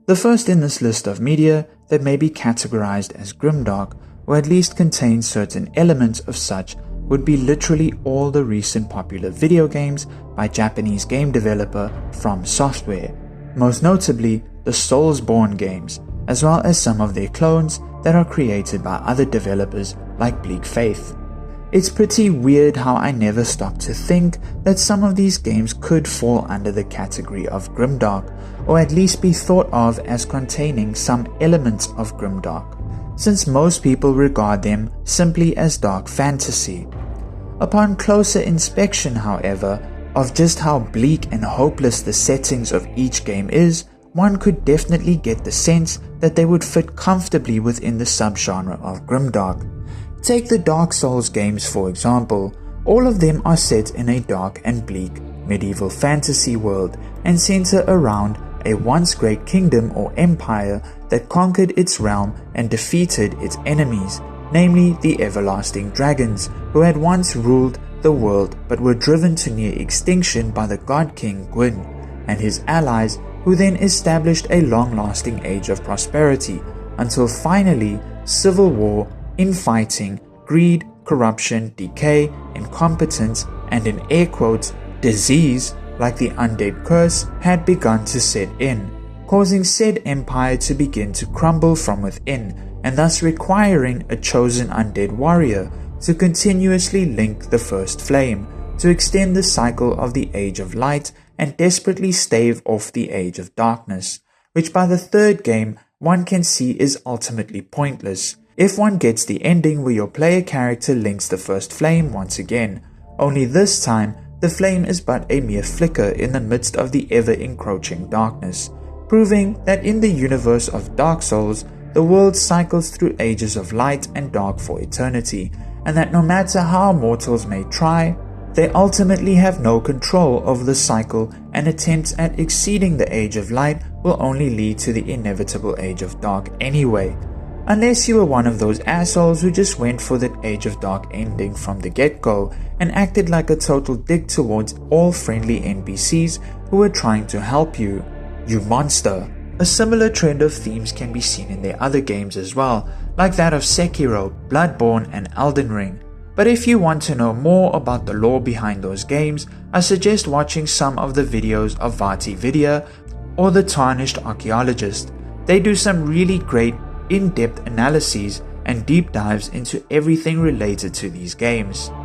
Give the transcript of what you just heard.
The first in this list of media that may be categorized as grimdark, or at least contain certain elements of such, would be literally all the recent popular video games by Japanese game developer From Software, most notably the Soulsborne games, as well as some of their clones that are created by other developers like Bleak Faith. It's pretty weird how I never stopped to think that some of these games could fall under the category of grimdark, or at least be thought of as containing some elements of grimdark, since most people regard them simply as dark fantasy. Upon closer inspection, however, of just how bleak and hopeless the settings of each game is, one could definitely get the sense that they would fit comfortably within the subgenre of grimdark. Take the Dark Souls games for example. All of them are set in a dark and bleak medieval fantasy world and center around a once great kingdom or empire that conquered its realm and defeated its enemies, namely the everlasting dragons, who had once ruled the world but were driven to near extinction by the god king Gwyn and his allies, who then established a long-lasting age of prosperity, until finally civil war, infighting, greed, corruption, decay, incompetence, and in air quotes, disease, like the undead curse, had begun to set in, causing said empire to begin to crumble from within, and thus requiring a chosen undead warrior to continuously link the first flame, to extend the cycle of the Age of Light and desperately stave off the Age of Darkness, which by the third game one can see is ultimately pointless, if one gets the ending where your player character links the first flame once again, only this time the flame is but a mere flicker in the midst of the ever-encroaching darkness, proving that in the universe of Dark Souls, the world cycles through ages of light and dark for eternity, and that no matter how mortals may try, they ultimately have no control over the cycle, and attempts at exceeding the Age of Light will only lead to the inevitable Age of Dark anyway. Unless you were one of those assholes who just went for that Age of Dark ending from the get-go and acted like a total dick towards all friendly NPCs who were trying to help you. You monster. A similar trend of themes can be seen in their other games as well, like that of Sekiro, Bloodborne, and Elden Ring. But if you want to know more about the lore behind those games, I suggest watching some of the videos of Vati Vidya or The Tarnished Archaeologist. They do some really great in-depth analyses and deep dives into everything related to these games.